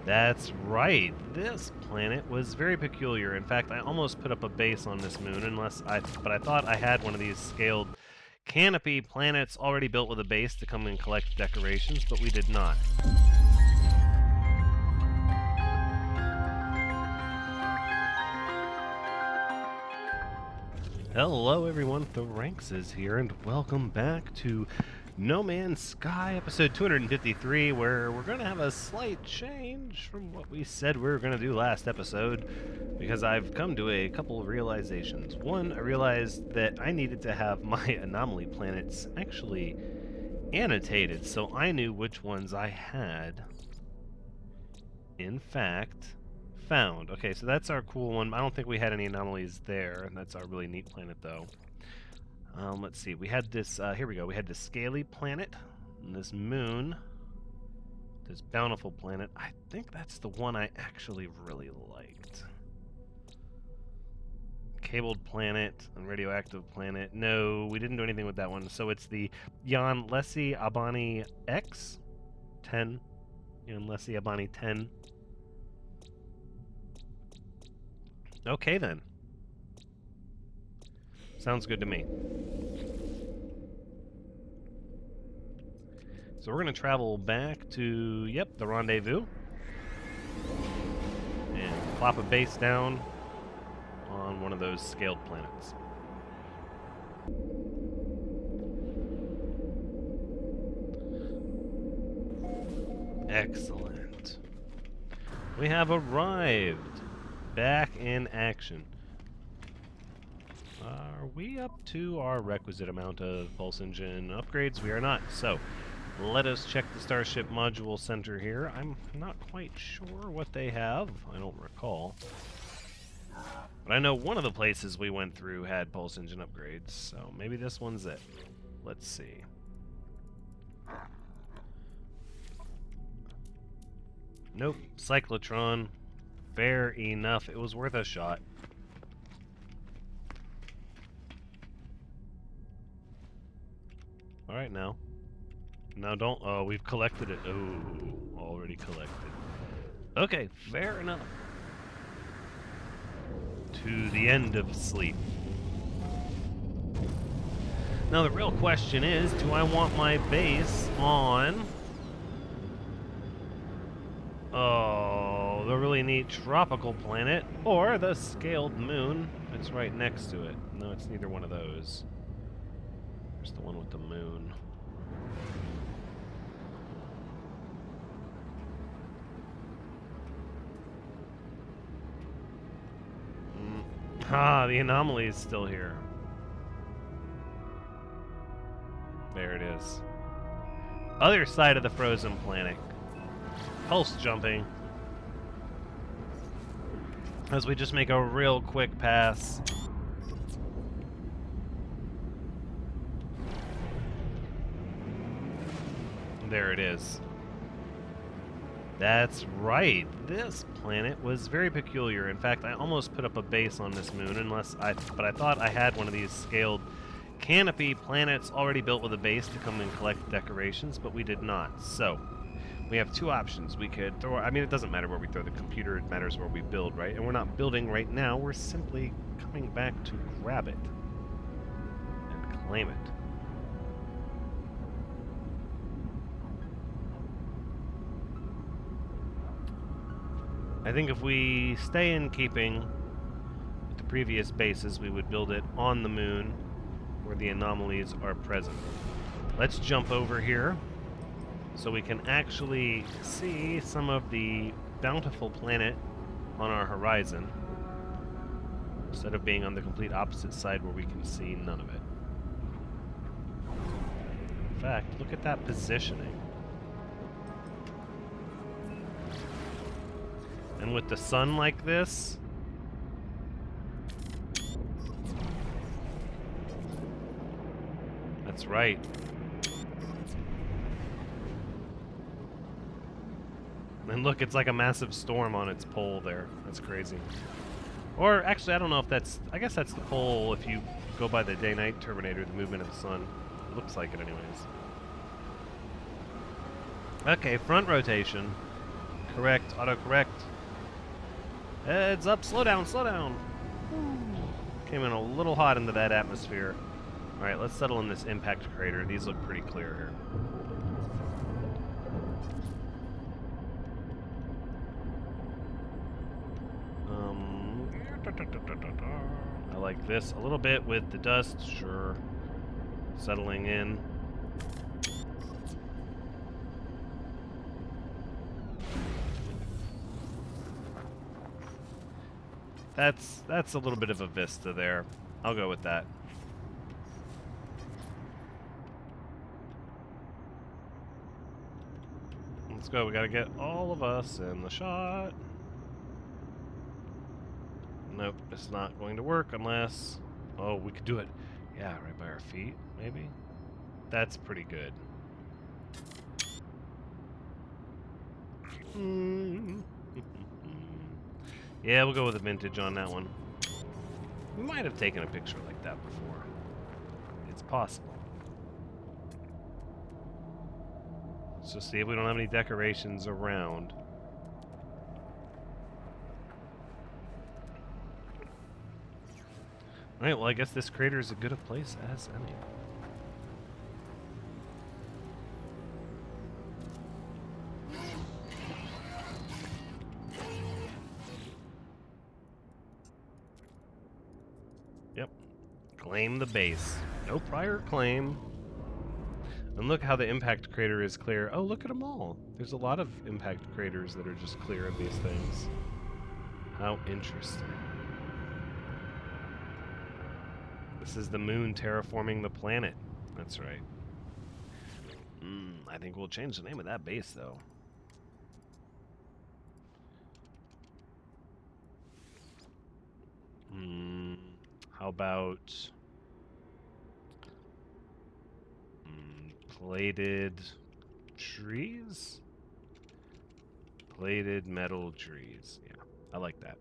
That's right. This planet was very peculiar. In fact, I almost put up a base on this moon, but I thought I had one of these scaled canopy planets already built with a base to come and collect decorations, but we did not. Hello everyone, Thoranx is here, and welcome back to No Man's Sky, episode 253, where we're going to have a slight change from what we said we were going to do last episode, because I've come to a couple of realizations. One, I realized that I needed to have my anomaly planets actually annotated, so I knew which ones I had, in fact, found. Okay, so that's our cool one. I don't think we had any anomalies there, and that's our really neat planet, though. Let's see. We had this, here we go. We had this scaly planet, and this moon, this bountiful planet. I think that's the one I actually really liked. Cabled planet and radioactive planet. No, we didn't do anything with that one. So it's the Jan Lessie Abani X 10. Jan Lessie Abani 10. Okay, then. Sounds good to me. So we're going to travel back to, yep, the rendezvous. And plop a base down on one of those scaled planets. Excellent. We have arrived. Back in action. Are we up to our requisite amount of pulse engine upgrades? We are not. So, let us check the Starship Module Center here. I'm not quite sure what they have. I don't recall. But I know one of the places we went through had pulse engine upgrades, so maybe this one's it. Let's see. Nope. Cyclotron. Fair enough. It was worth a shot. Alright, now. Now don't... Oh, we've collected it. Oh, already collected. Okay, fair enough. To the end of sleep. Now the real question is, do I want my base on... Oh, the really neat tropical planet, or the scaled moon that's right next to it? No, it's neither one of those. There's the one with the moon. Ah, the anomaly is still here. There it is. Other side of the frozen planet. Pulse jumping. As we just make a real quick pass. There it is. That's right. This planet was very peculiar. In fact, I almost put up a base on this moon, but I thought I had one of these scaled canopy planets already built with a base to come and collect decorations, but we did not. So, we have two options. We could throw... I mean, it doesn't matter where we throw the computer. It matters where we build, right? And we're not building right now. We're simply coming back to grab it and claim it. I think if we stay in keeping with the previous bases, we would build it on the moon where the anomalies are present. Let's jump over here so we can actually see some of the bountiful planet on our horizon instead of being on the complete opposite side where we can see none of it. In fact, look at that positioning. And with the sun like this, that's right. And look, it's like a massive storm on its pole there. That's crazy. Or actually, I don't know if that's... I guess that's the pole if you go by the day-night terminator, the movement of the sun. It looks like it anyways. Okay, front rotation. Correct, autocorrect. Heads up, slow down, slow down. Came in a little hot into that atmosphere. Alright, let's settle in this impact crater. These look pretty clear here. I like this a little bit with the dust, sure. Settling in. That's a little bit of a vista there. I'll go with that. Let's go. We gotta get all of us in the shot. Nope, it's not going to work unless... Oh, we could do it. Yeah, right by our feet, maybe? That's pretty good. Yeah, we'll go with a vintage on that one. We might have taken a picture like that before. It's possible. Let's just see if we don't have any decorations around. Alright, well I guess this crater is as good a place as any. Yep. Claim the base. No prior claim. And look how the impact crater is clear. Oh, look at them all. There's a lot of impact craters that are just clear of these things. How interesting. This is the moon terraforming the planet. That's right. I think we'll change the name of that base, though. How about... plated trees? Plated metal trees. Yeah, I like that.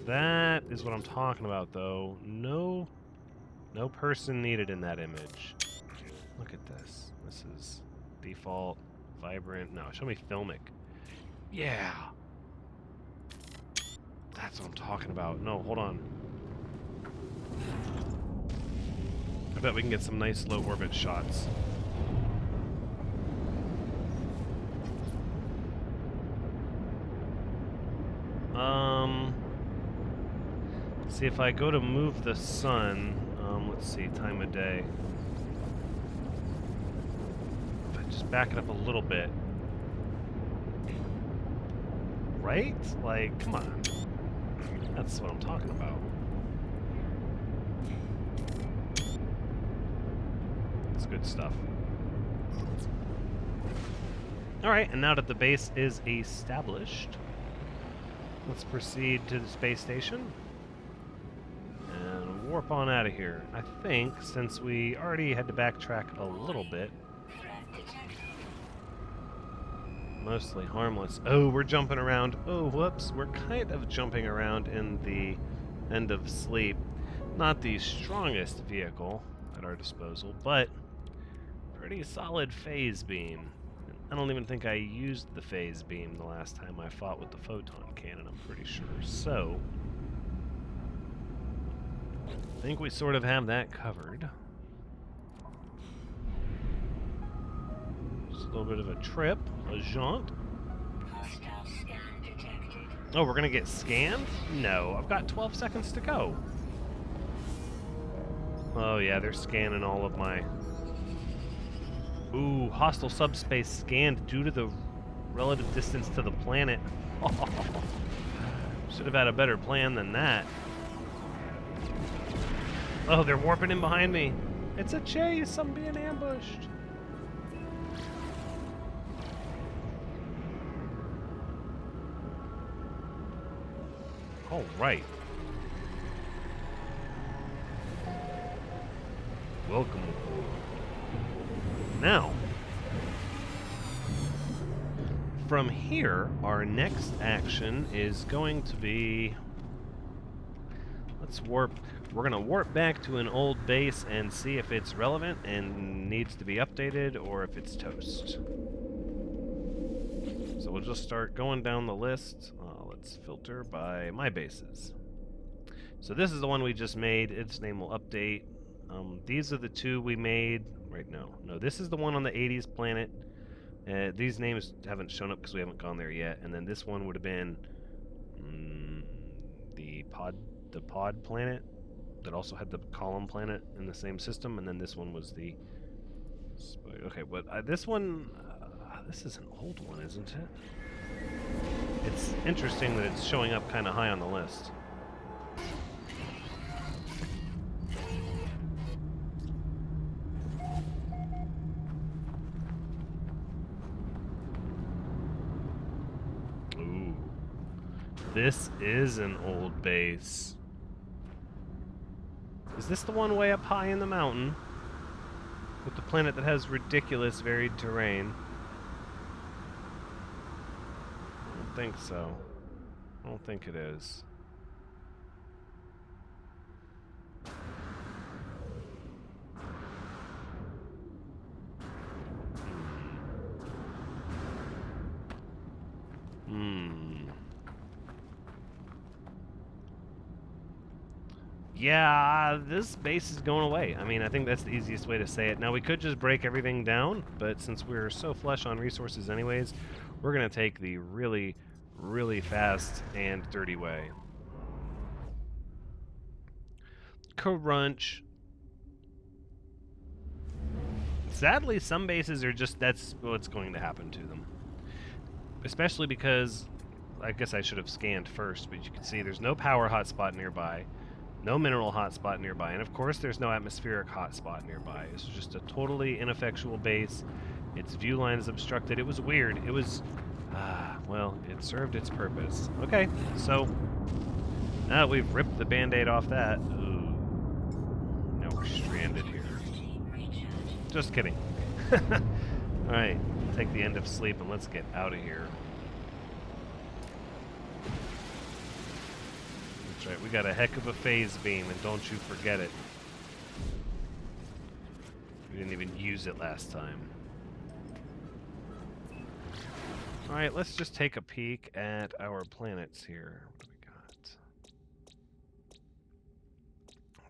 That is what I'm talking about, though. No person needed in that image. Look at this. This is default, vibrant. No, show me filmic. Yeah. That's what I'm talking about. No, hold on. I bet we can get some nice low orbit shots. See, if I go to move the sun, let's see, time of day. If I just back it up a little bit. Right? Like, come on. That's what I'm talking about. It's good stuff. Alright, and now that the base is established, let's proceed to the space station and warp on out of here. I think, since we already had to backtrack a little bit, mostly harmless. Oh, we're jumping around. Oh, whoops. We're kind of jumping around in the end of sleep. Not the strongest vehicle at our disposal, but pretty solid phase beam. I don't even think I used the phase beam the last time I fought with the photon cannon, I'm pretty sure. So, I think we sort of have that covered. Just a little bit of a trip, a jaunt. Oh, we're gonna get scanned? No, I've got 12 seconds to go. Oh yeah, they're scanning all of my... Ooh, hostile subspace scanned due to the relative distance to the planet. Should have had a better plan than that. Oh, they're warping in behind me. It's a chase, I'm being ambushed. All right. Welcome. Now, from here, our next action is going to be... Let's warp. We're gonna warp back to an old base and see if it's relevant and needs to be updated or if it's toast. So we'll just start going down the list. Let's filter by my bases. So this is the one we just made. Its name will update. These are the two we made. Right, no, this is the one on the 80s planet. These names haven't shown up because we haven't gone there yet. And then this one would have been the pod planet that also had the column planet in the same system. And then this one was the... Okay, but this one... this is an old one, isn't it? It's interesting that it's showing up kind of high on the list. Ooh. This is an old base. Is this the one way up high in the mountain? With the planet that has ridiculous varied terrain? I don't think so. I don't think it is. Yeah, this base is going away. I mean, I think that's the easiest way to say it. Now, we could just break everything down, but since we're so flush on resources anyways, we're going to take the really, really fast and dirty way. Crunch. Sadly, some bases are just, that's what's going to happen to them. Especially because, I guess I should have scanned first, but you can see there's no power hotspot nearby. No mineral hotspot nearby, and of course there's no atmospheric hotspot nearby. It's just a totally ineffectual base. Its view line is obstructed. It was weird. It was, well, it served its purpose. Okay, so now that we've ripped the band-aid off that, ooh, now we're stranded here. Just kidding. Alright, take the end of sleep and let's get out of here. Right, we got a heck of a phase beam, and don't you forget it. We didn't even use it last time. Alright, let's just take a peek at our planets here. What do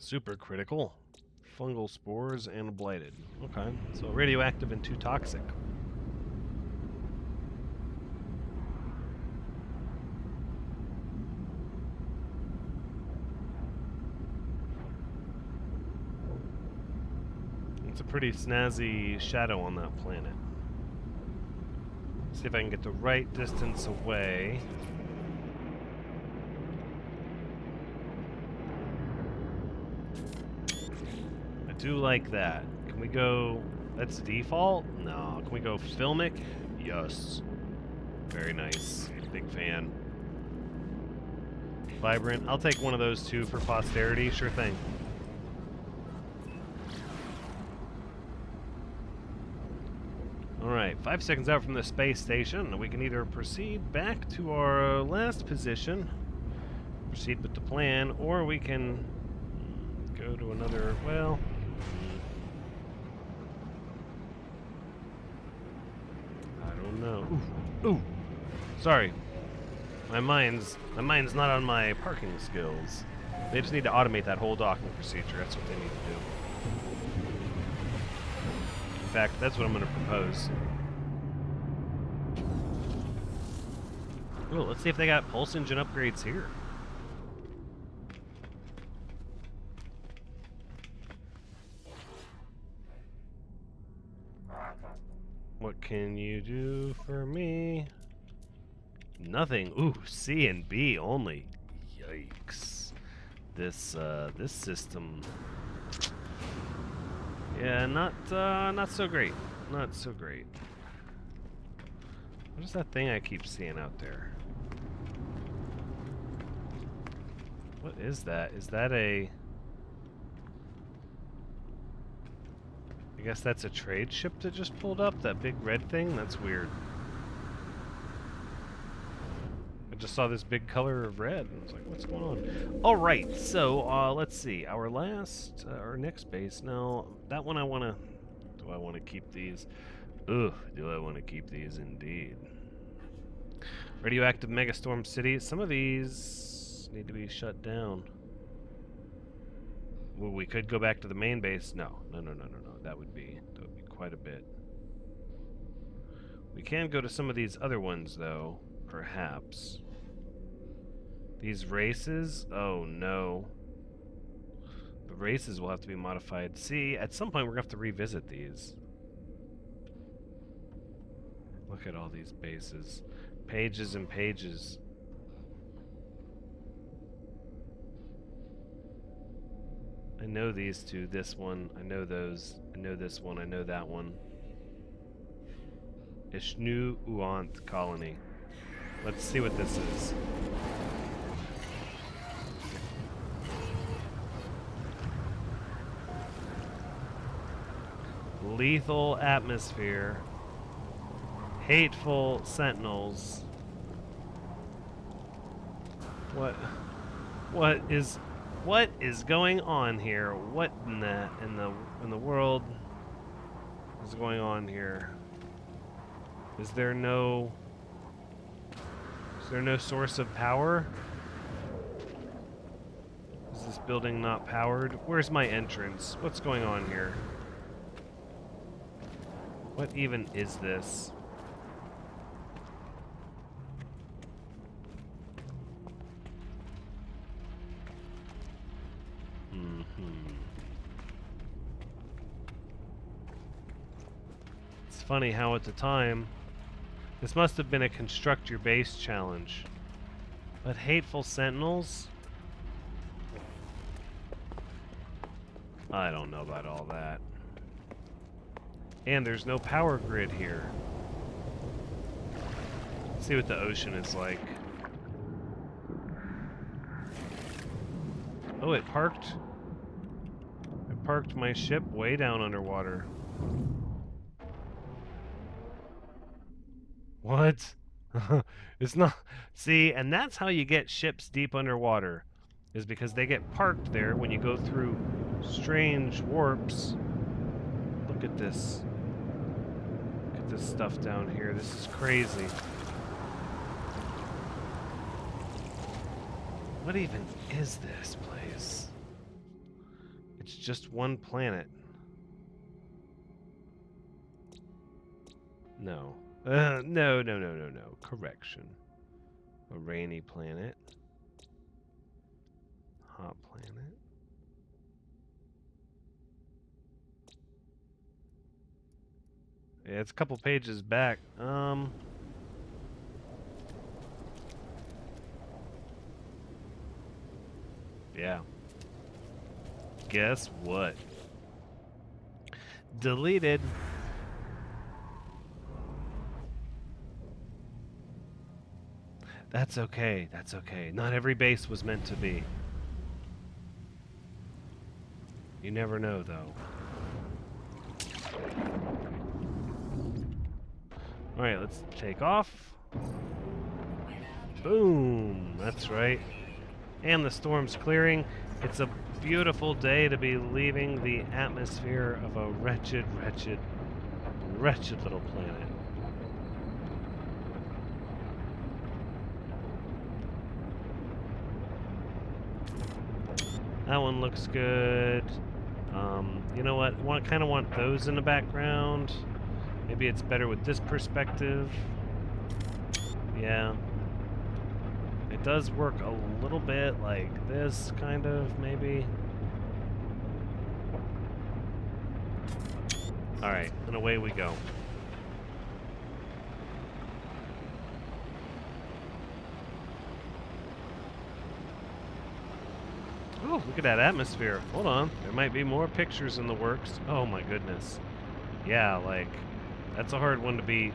we got? Supercritical, fungal spores, and blighted. Okay, so radioactive and too toxic. It's a pretty snazzy shadow on that planet. See if I can get the right distance away. I do like that. Can we go... That's default? No. Can we go filmic? Yes. Very nice. Big fan. Vibrant. I'll take one of those two for posterity. Sure thing. Alright, 5 seconds out from the space station. We can either proceed back to our last position, proceed with the plan, or we can go to another, well... I don't know. Ooh! Sorry. My mind's not on my parking skills. They just need to automate that whole docking procedure. That's what they need to do. In fact, that's what I'm going to propose. Ooh, let's see if they got pulse engine upgrades here. What can you do for me? Nothing. Ooh, C and B only. Yikes. This system... Yeah, not so great. Not so great. What is that thing I keep seeing out there? What is that? Is that a... I guess that's a trade ship that just pulled up? That big red thing? That's weird. I just saw this big color of red, and I was like, what's going on? All right, so let's see. Our next base. Now, that one I want to... Do I want to keep these? Ugh, do I want to keep these indeed. Radioactive Megastorm City. Some of these need to be shut down. Well, we could go back to the main base. No. That would be quite a bit. We can go to some of these other ones, though. Perhaps. These races? Oh, no. The races will have to be modified. See, at some point we're going to have to revisit these. Look at all these bases. Pages and pages. I know these two. This one. I know those. I know this one. I know that one. Ishnu Uant Colony. Let's see what this is. Lethal atmosphere. Hateful sentinels. What is going on here? What in the world is going on here? Is there no source of power? Is this building not powered? Where's my entrance? What's going on here? What even is this? It's funny how at the time, this must have been a construct your base challenge. But hateful sentinels? I don't know about all that. And there's no power grid here. Let's see what the ocean is like. Oh, it parked. I parked my ship way down underwater. What? It's not... See, and that's how you get ships deep underwater. Is because they get parked there when you go through strange warps. Look at this. Look at this stuff down here. This is crazy. What even is this place? It's just one planet. No. No. Correction. A rainy planet. Hot planet. Yeah, it's a couple pages back. Yeah. Guess what? Deleted. That's okay. That's okay. Not every base was meant to be. You never know, though. Alright, let's take off. Boom! That's right. And the storm's clearing. It's a beautiful day to be leaving the atmosphere of a wretched little planet. That one looks good. You know what? Kind of want those in the background. Maybe it's better with this perspective. Yeah. It does work a little bit like this, kind of, maybe. Alright, and away we go. Oh, look at that atmosphere. Hold on. There might be more pictures in the works. Oh my goodness. Yeah, like, that's a hard one to beat.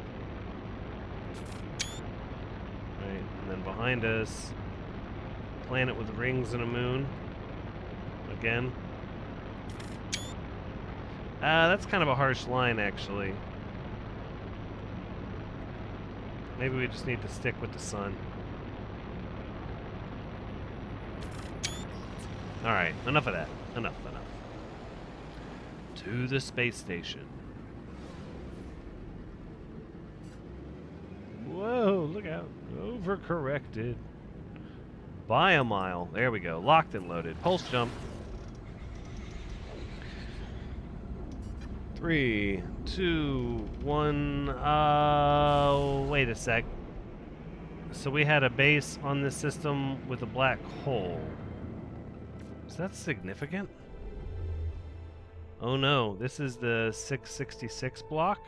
Right, and then behind us, planet with rings and a moon. Again. That's kind of a harsh line, actually. Maybe we just need to stick with the sun. Alright, enough of that. Enough. To the space station. Whoa, look out. Overcorrected. By a mile. There we go. Locked and loaded. Pulse jump. 3, 2, 1. Wait a sec. So we had a base on this system with a black hole. Is that significant? Oh no, this is the 666 block?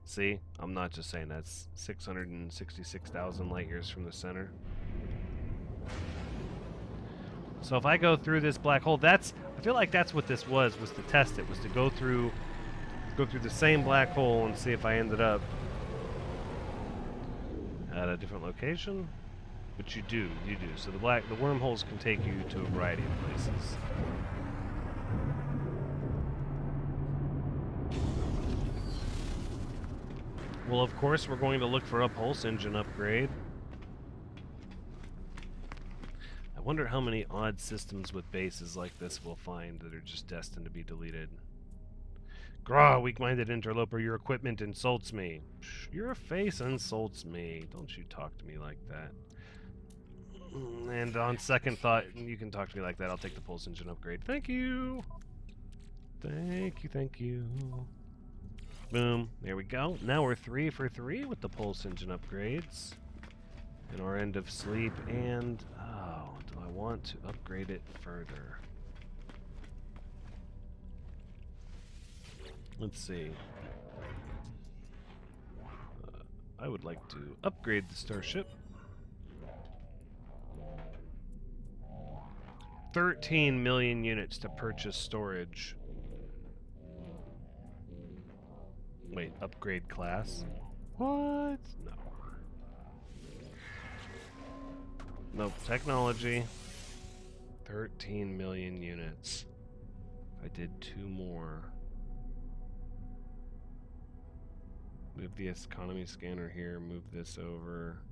See, I'm not just saying that's 666,000 light years from the center. So if I go through this black hole, I feel like that's what this was to test it, was to go through the same black hole and see if I ended up at a different location. But you do. So the wormholes can take you to a variety of places. Well, of course, we're going to look for a pulse engine upgrade. I wonder how many odd systems with bases like this we'll find that are just destined to be deleted. Graw, weak-minded interloper, your equipment insults me. Your face insults me. Don't you talk to me like that. And on second thought, you can talk to me like that. I'll take the pulse engine upgrade. Thank you. Thank you. Boom. There we go. Now we're 3 for 3 with the pulse engine upgrades. And our end of sleep. And, oh, do I want to upgrade it further? Let's see. I would like to upgrade the starship. 13 million units to purchase storage. Wait, upgrade class? What? No. Nope, technology. 13 million units. If I did 2 more. Move the economy scanner here, move this over.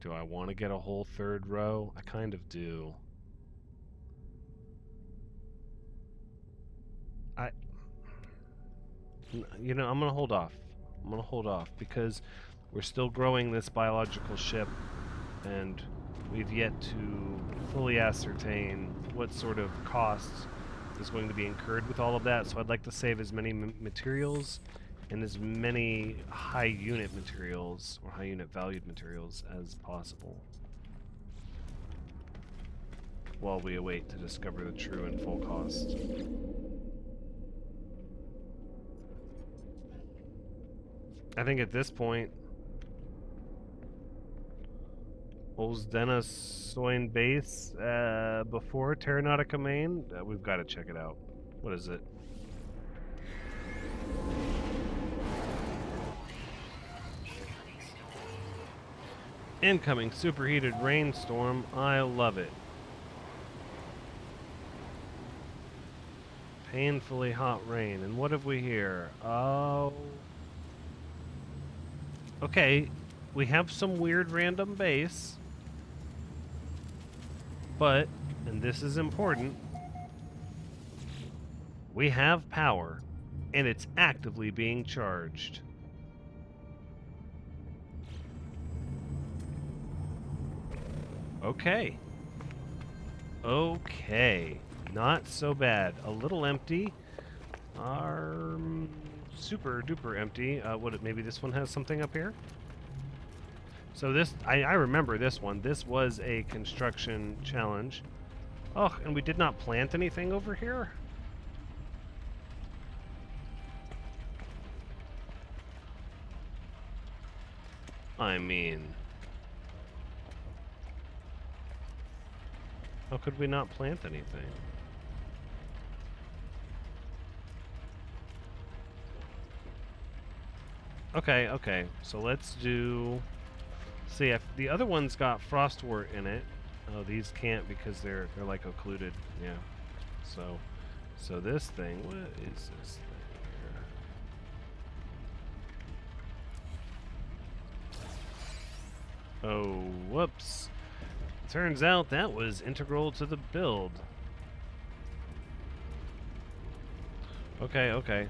Do I want to get a whole 3rd row? I kind of do. You know, I'm going to hold off. Because we're still growing this biological ship, and we've yet to fully ascertain what sort of costs is going to be incurred with all of that, so I'd like to save as many materials and as many high unit materials, or high unit valued materials, as possible, while we await to discover the true and full cost. I think at this point, Olsdena Soin Base before Terranautica Main, we've got to check it out. What is it? Incoming superheated rainstorm. I love it. Painfully hot rain. And what have we here? Oh. Okay, we have some weird random base. But, and this is important, we have power, and it's actively being charged. Okay. Okay. Not so bad. A little empty. Super duper empty. Maybe this one has something up here? So this, I remember this one. This was a construction challenge. Oh, and we did not plant anything over here? I mean... how could we not plant anything? Okay, so let's do... see, if the other one's got frostwort in it. Oh, these can't because they're like occluded. Yeah. So this thing, what is this thing here? Oh, whoops. Turns out that was integral to the build. Okay, okay.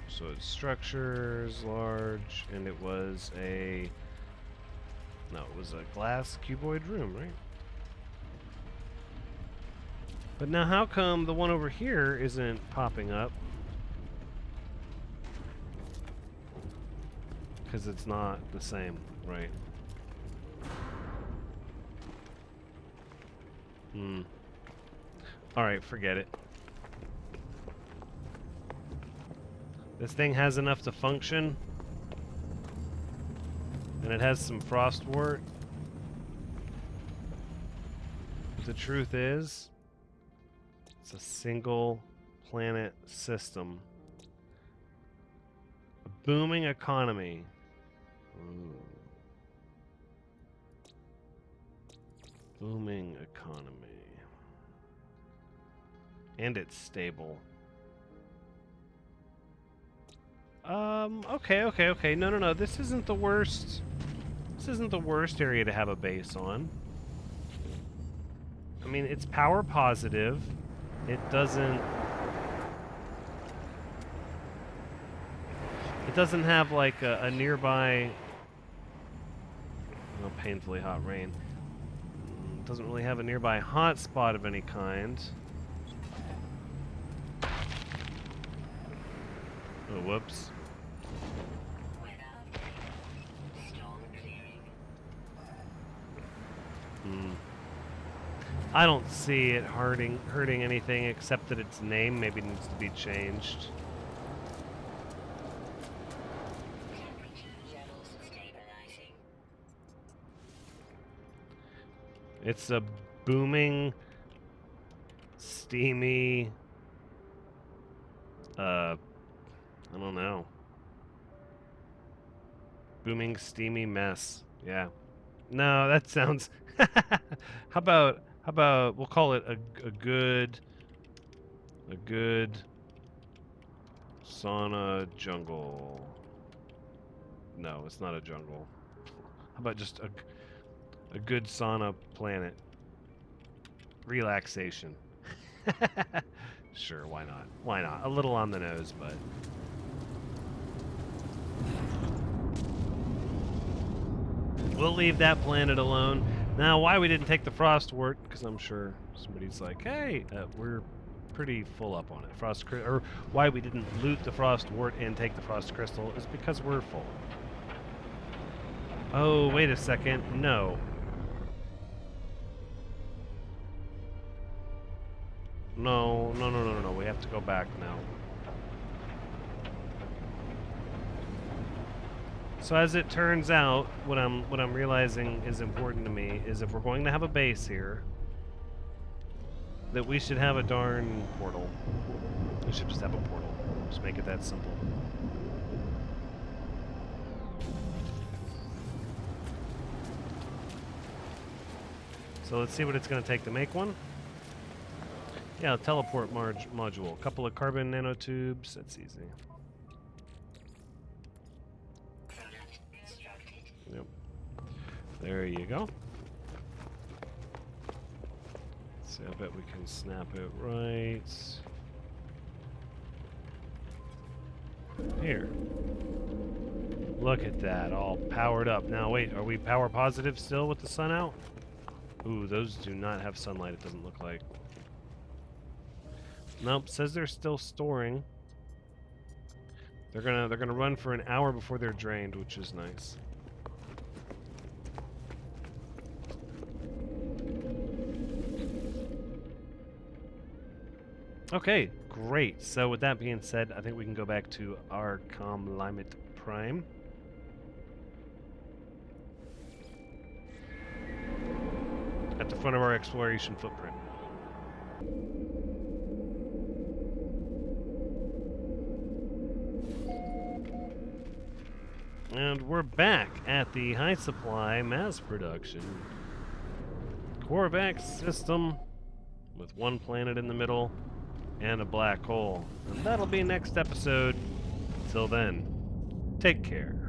So it's structures, large, and it was a... No, it was a glass cuboid room, right? But now how come the one over here isn't popping up? Because it's not the same, right? Alright, forget it. This thing has enough to function. And it has some frostwort. But the truth is, it's a single planet system. A booming economy. Ooh. Booming economy. And it's stable. Okay. No. This isn't the worst. This isn't the worst area to have a base on. I mean, it's power positive. It doesn't have like a nearby... Oh, painfully hot rain. It doesn't really have a nearby hot spot of any kind. Oh, whoops. I don't see it hurting anything except that its name maybe needs to be changed. It's a booming, steamy, I don't know. Booming, steamy mess. Yeah. No, that sounds... How about we'll call it a good sauna jungle. No, it's not a jungle. How about just a good sauna planet? Relaxation. Sure, why not? Why not? A little on the nose, but... We'll leave that planet alone. Now, why we didn't take the frostwort, because I'm sure somebody's like, hey, we're pretty full up on it. Or why we didn't loot the frostwort and take the frost crystal is because we're full. Oh, wait a second. No. No. We have to go back now. So as it turns out, what I'm realizing is important to me is if we're going to have a base here, that we should have a darn portal. We should just have a portal. Just make it that simple. So let's see what it's going to take to make one. Yeah, teleport module. A couple of carbon nanotubes. That's easy. Yep. There you go. So I bet we can snap it right here. Look at that, all powered up. Now wait, are we power positive still with the sun out? Ooh, those do not have sunlight, it doesn't look like. Nope, says they're still storing. They're gonna run for an hour before they're drained, which is nice. Okay, great. So with that being said, I think we can go back to our Comlimit Prime. At the front of our exploration footprint. And we're back at the high supply mass production Corvax system with one planet in the middle and a black hole. And that'll be next episode. Till then, take care.